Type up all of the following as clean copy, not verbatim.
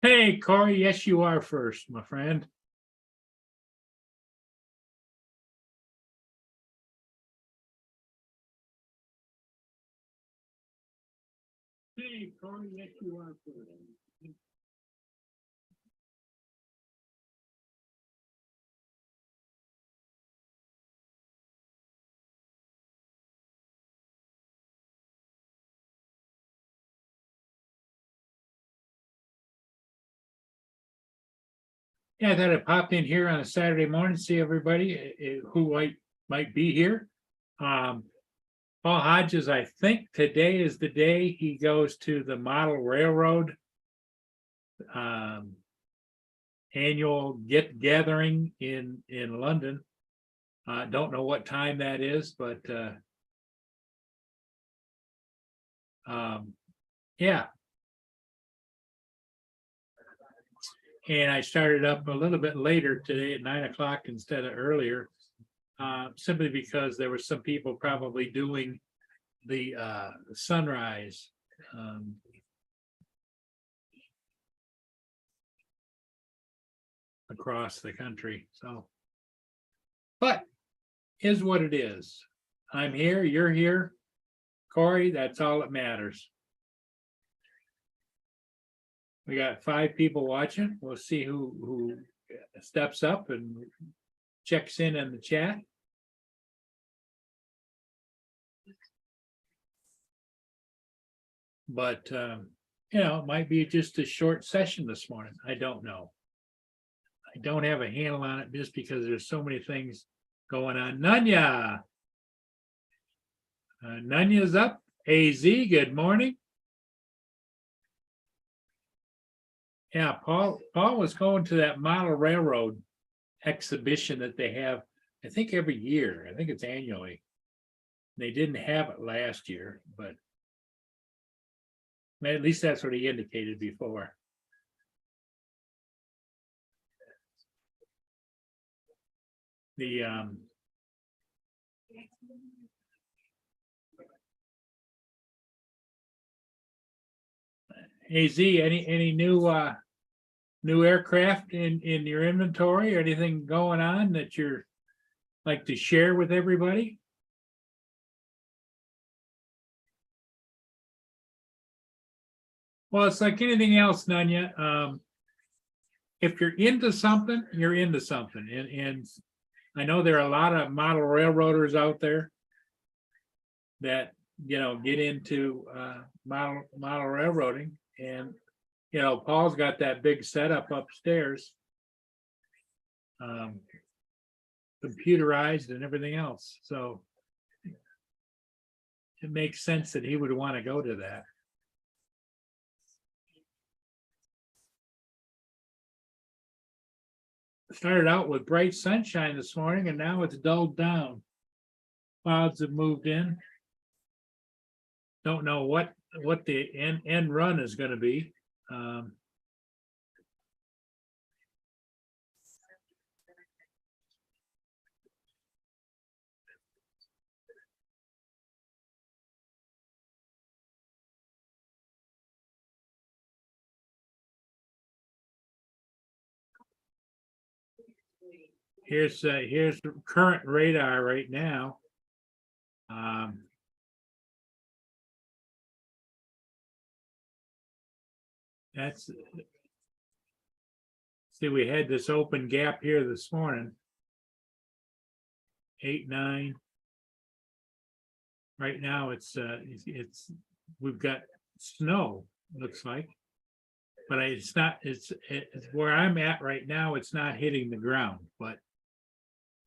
Hey, Corey, yes, you are first, my friend. Hey, Corey, yes, you are first. Yeah, I thought I'd pop in here on a Saturday morning, see everybody who might be here. Paul Hodges, I think today is the day he goes to the Model Railroad annual gathering in London. Don't know what time that is, but yeah. And I started up a little bit later today at 9 o'clock instead of earlier, simply because there were some people probably doing the sunrise. Across the country. So, but is what it is. I'm here, you're here. Corey, that's all that matters. We got 5 people watching. We'll see who steps up and checks in the chat. But it might be just a short session this morning. I don't know. I don't have a handle on it just because there's so many things going on. Nanya. Nanya's up. AZ, good morning. Yeah, Paul was going to that model railroad exhibition that they have, I think every year. I think it's annually. They didn't have it last year, but at least that's what he indicated before. The AZ, any new aircraft in your inventory or anything going on that you're like to share with everybody? Well, it's like anything else, Nanya. If you're into something, you're into something. And I know there are a lot of model railroaders out there that, get into model railroading. And, Paul's got that big setup upstairs, computerized and everything else. So it makes sense that he would want to go to that. Started out with bright sunshine this morning and now it's dulled down. Clouds have moved in. Don't know what the end run is going to be. Here's current radar right now. That's, see, we had this open gap here this morning. 8, 9. Right now it's we've got snow, looks like, but it's not, it's where I'm at right now, it's not hitting the ground, but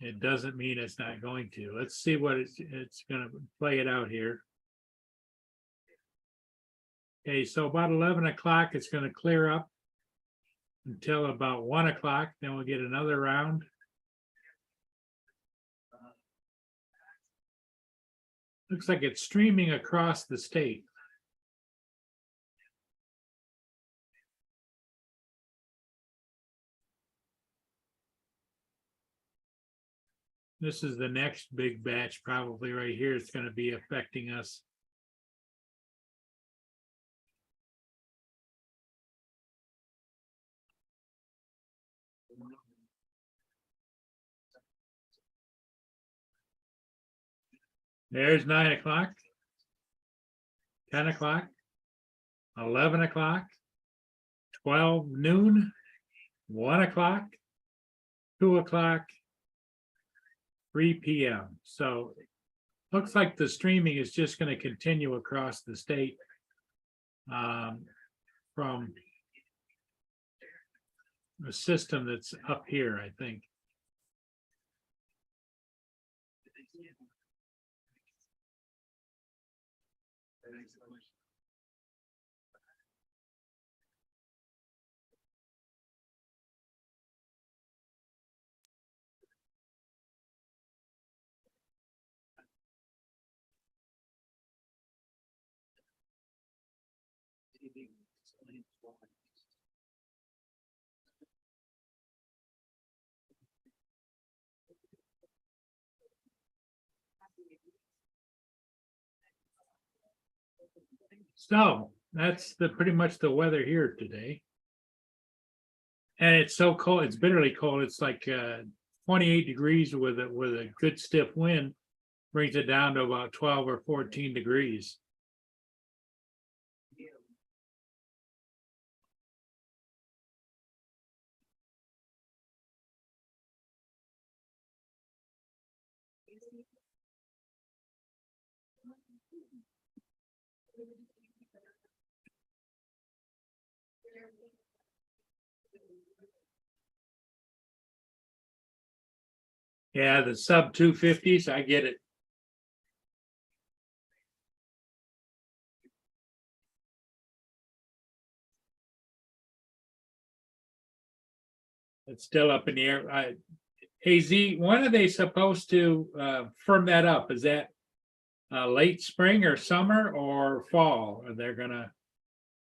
it doesn't mean it's not going to. Let's see what it's going to play it out here. Okay, so about 11 o'clock, it's going to clear up until about 1 o'clock. Then we'll get another round. Looks like it's streaming across the state. This is the next big batch, probably right here. It's going to be affecting us. There's 9 o'clock, 10 o'clock, 11 o'clock, 12 noon, 1 o'clock, 2 o'clock, 3 p.m. So looks like the streaming is just going to continue across the state from a system that's up here, I think. So that's pretty much the weather here today. And it's so cold, it's bitterly cold. It's like 28 degrees with a good stiff wind, brings it down to about 12 or 14 degrees. Yeah, the sub 250s, I get it. It's still up in the air. AZ, when are they supposed to firm that up? Is that late spring or summer or fall? Are they gonna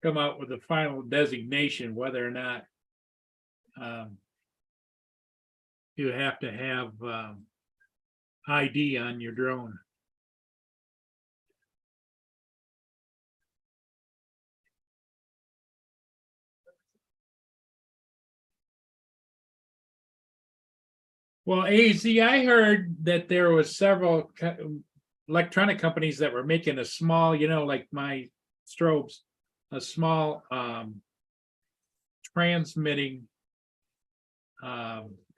come out with a final designation whether or not you have to have ID on your drone? Well, AZ, I heard that there was several electronic companies that were making a small, like my strobes, a small transmitting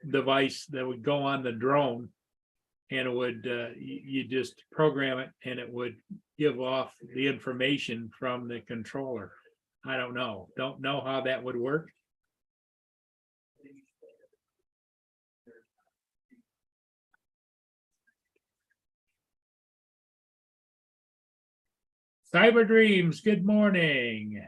device that would go on the drone, and it would you just program it and it would give off the information from the controller. I don't know how that would work. Cyber Dreams, good morning.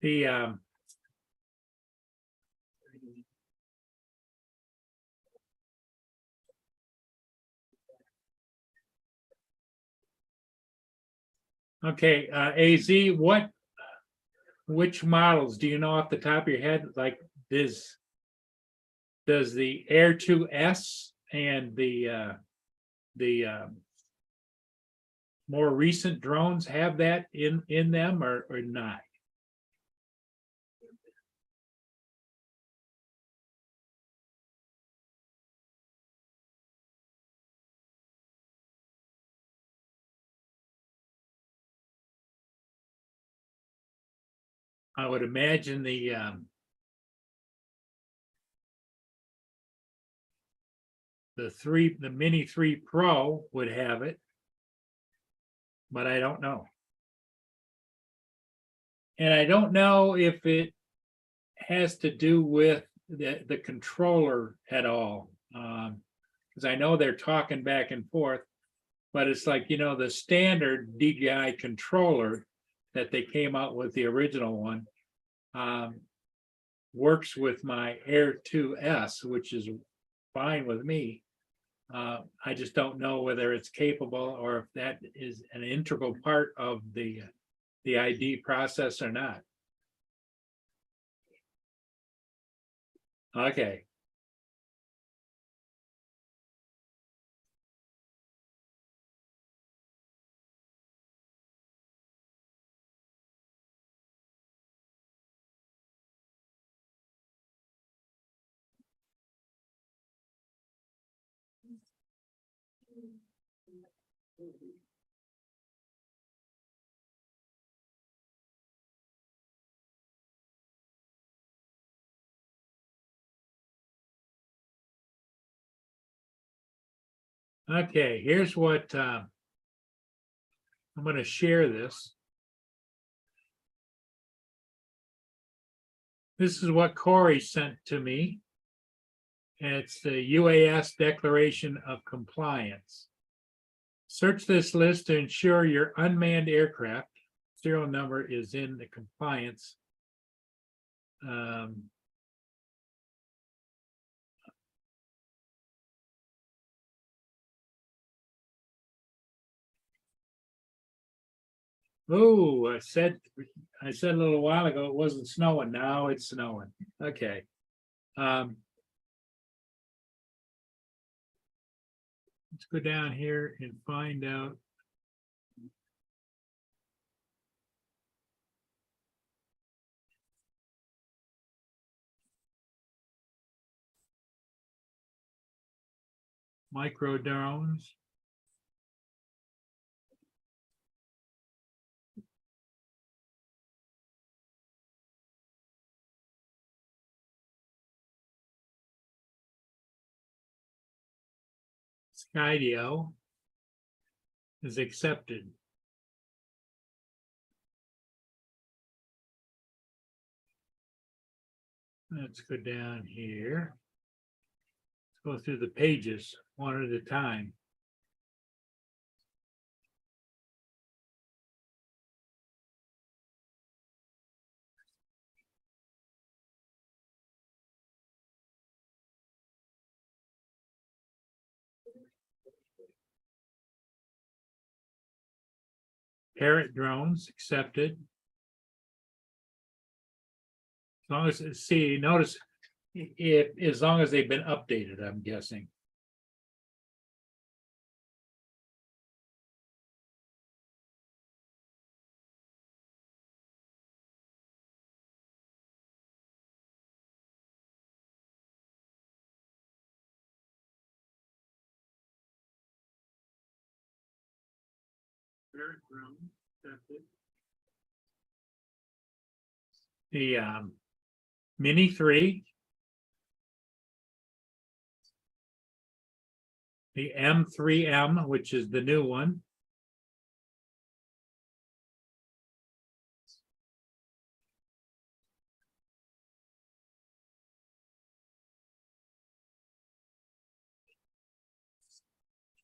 The okay, AZ, which models do you know off the top of your head? Like does the Air 2S and the more recent drones have that in them or not? I would imagine the Mini 3 Pro would have it, but I don't know. And I don't know if it has to do with the controller at all. Because I know they're talking back and forth, but it's like, the standard DJI controller that they came out with, the original one, works with my Air 2S, which is fine with me. I just don't know whether it's capable or if that is an integral part of the ID process or not. Okay. Okay, here's what I'm going to share this. This is what Corey sent to me. And it's the UAS Declaration of Compliance. Search this list to ensure your unmanned aircraft serial number is in the compliance. Oh, I said a little while ago it wasn't snowing. Now it's snowing. Okay. Let's go down here and find out. Micro drones. Skydio is accepted. Let's go down here. Let's go through the pages one at a time. Parrot drones accepted. As long as, see, notice if, as long as they've been updated, I'm guessing. Parrot drone accepted. The Mini 3, the M3M, which is the new one.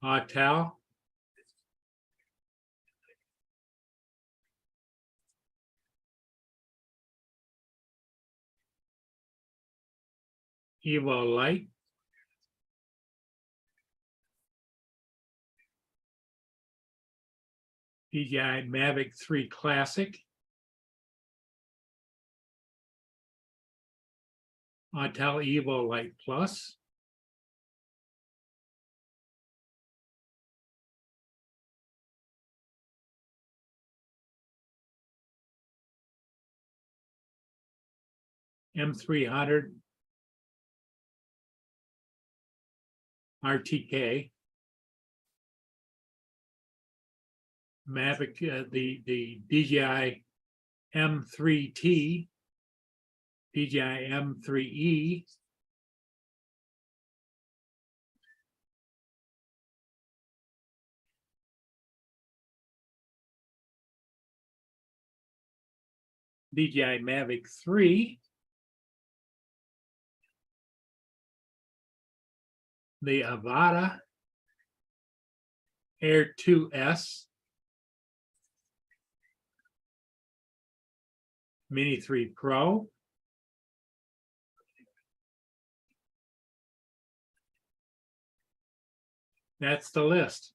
Autel. Evo Light. DJI Mavic 3 Classic. Autel Evo Light Plus. M300 RTK. Mavic, the DJI M3T, DJI M3E, DJI Mavic 3, the Avata Air 2S, Mini 3 Pro. That's the list.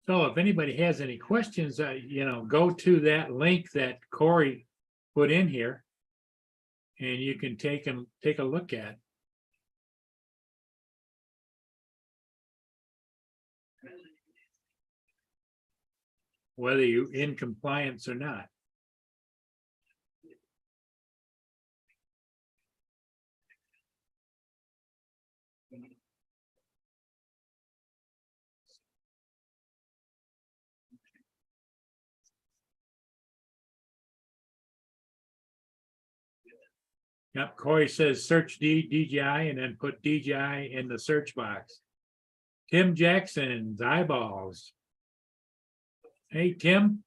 So if anybody has any questions, go to that link that Corey put in here. And you can take a look at. Whether you're in compliance or not. Yep, Corey says search DJI and then put DJI in the search box. Tim Jackson's eyeballs. Hey, Tim.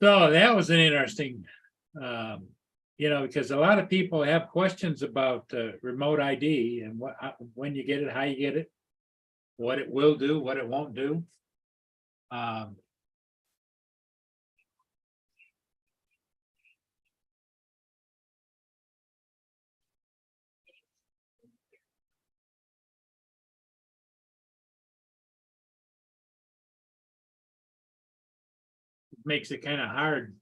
So that was an interesting, because a lot of people have questions about remote ID and when you get it, how you get it, what it will do, what it won't do. Makes it kind of hard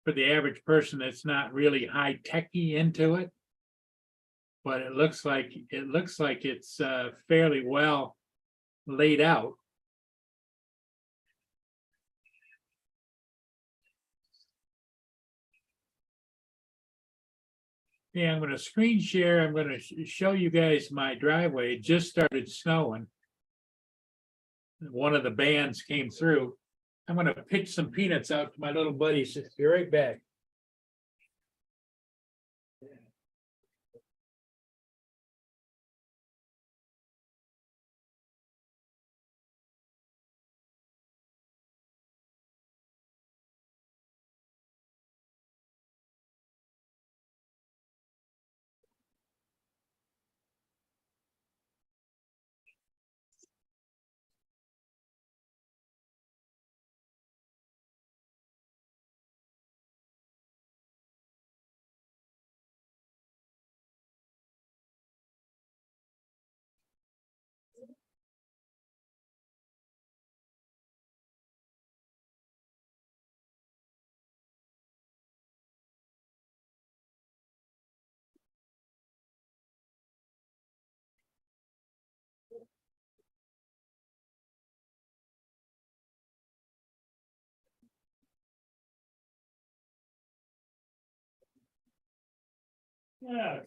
for the average person that's not really high techy into it. But it looks like it's fairly well laid out. Yeah, I'm going to screen share. I'm going to show you guys my driveway. It just started snowing. One of the bands came through. I'm going to pitch some peanuts out to my little buddies. Be right back. Yeah.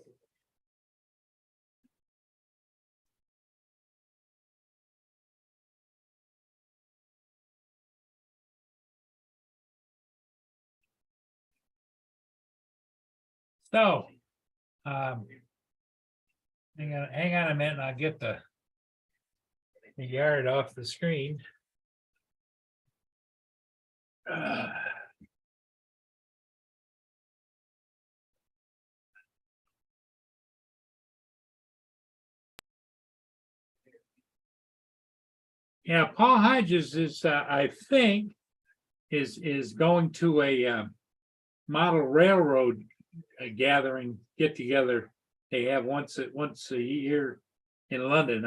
So, hang on a minute, and I'll get the yard off the screen. Yeah, Paul Hodges is, I think, is going to a model railroad gathering get together. They have once a year in London.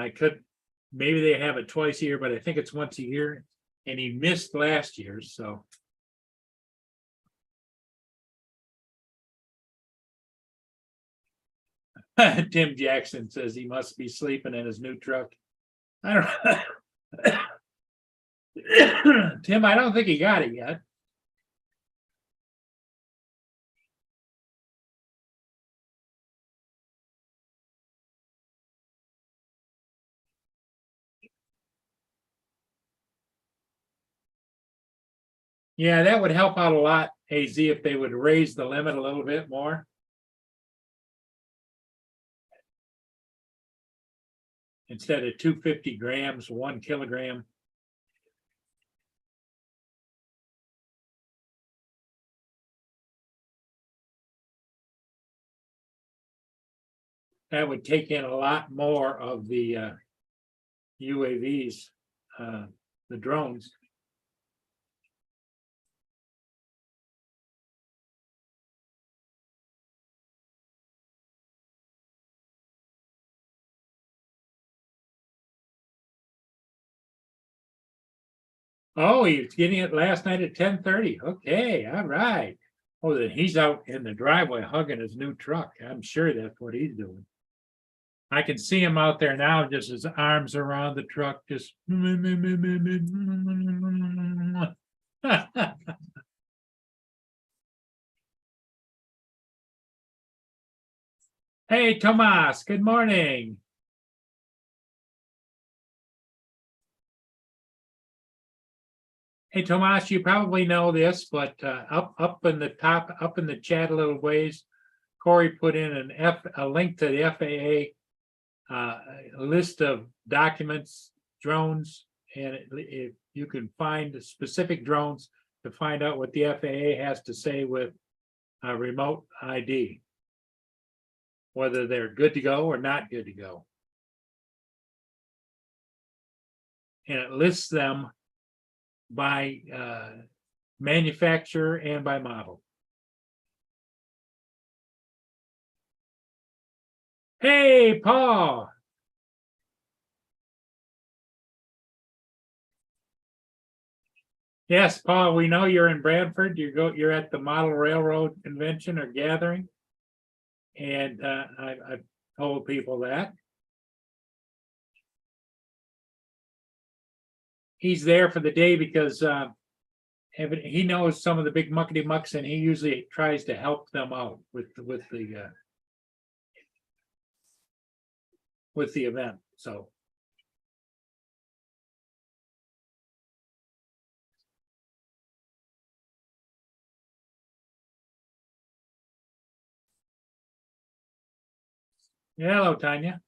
Maybe they have it twice a year, but I think it's once a year. And he missed last year, so. Tim Jackson says he must be sleeping in his new truck. I don't know. Tim, I don't think he got it yet. Yeah, that would help out a lot, AZ, if they would raise the limit a little bit more. instead of 250 grams, 1 kilogram. That would take in a lot more of the UAVs, the drones. Oh, he was getting it last night at 10:30. Okay, all right. Oh, then he's out in the driveway hugging his new truck. I'm sure that's what he's doing. I can see him out there now, just his arms around the truck, just. Hey, Tomas, good morning. Hey, Tomas, you probably know this, but up in the top, up in the chat a little ways, Corey put in a link to the FAA a list of documents, drones, and if you can find the specific drones to find out what the FAA has to say with remote ID, whether they're good to go or not good to go. And it lists them by manufacturer and by model. Hey, Paul. Yes, Paul, we know you're in Bradford. You're at the Model Railroad Convention or gathering. And I've told people that. He's there for the day because he knows some of the big muckety mucks, and he usually tries to help them out with the event. So yeah, hello, Tanya.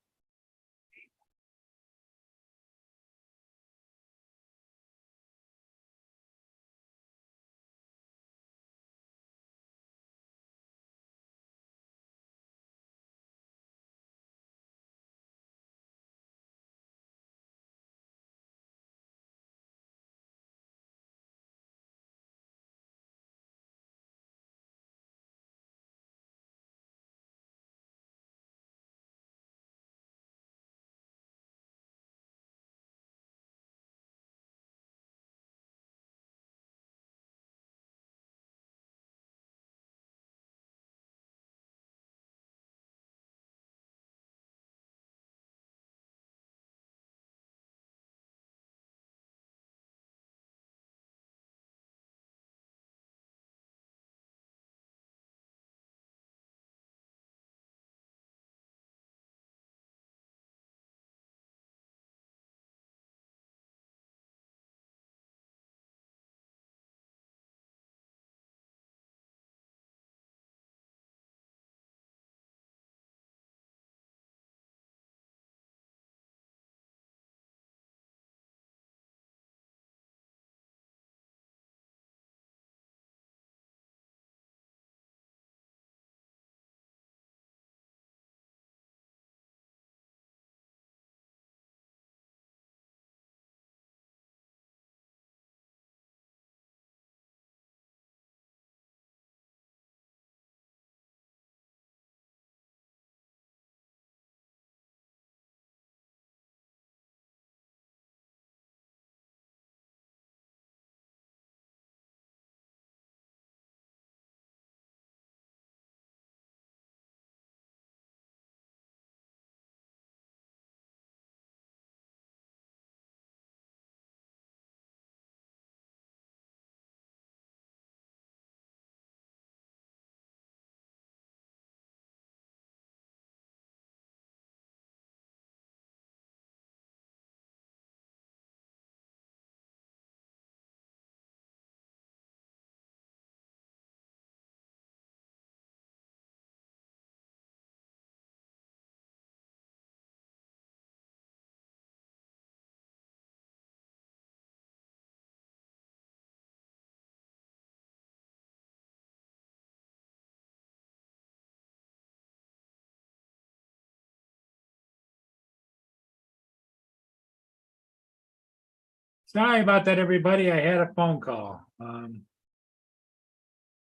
Sorry about that, everybody. I had a phone call.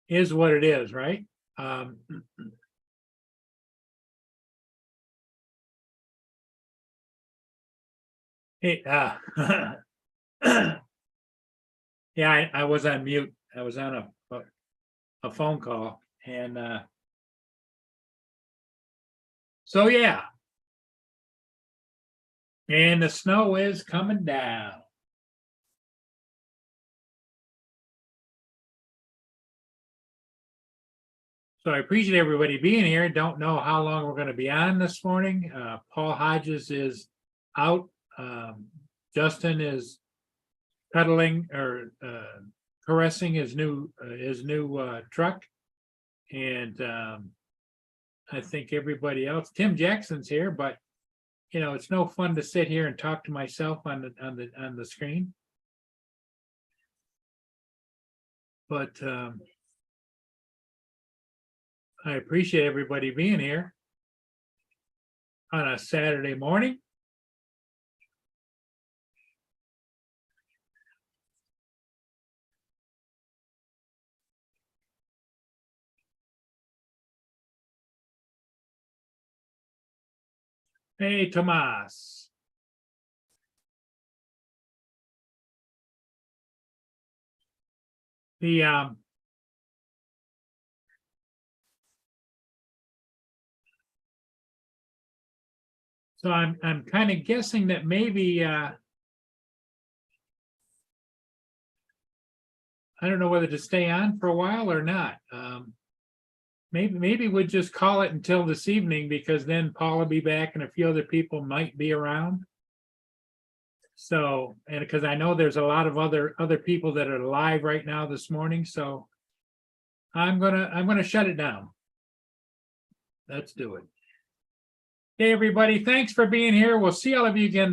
Is what it is, right? Hey, yeah, I was on mute. I was on a phone call and, so yeah. And the snow is coming down. So I appreciate everybody being here. Don't know how long we're gonna be on this morning. Paul Hodges is out. Justin is pedaling or caressing his new truck. And I think everybody else, Tim Jackson's here, but you know, it's no fun to sit here and talk to myself on the screen. But I appreciate everybody being here on a Saturday morning. Hey, Tomas. The so I'm kind of guessing that maybe I don't know whether to stay on for a while or not. Maybe we'll just call it until this evening, because then Paul will be back and a few other people might be around. So, and because I know there's a lot of other people that are live right now this morning, so I'm gonna shut it down. Let's do it. Hey, everybody, thanks for being here. We'll see all of you again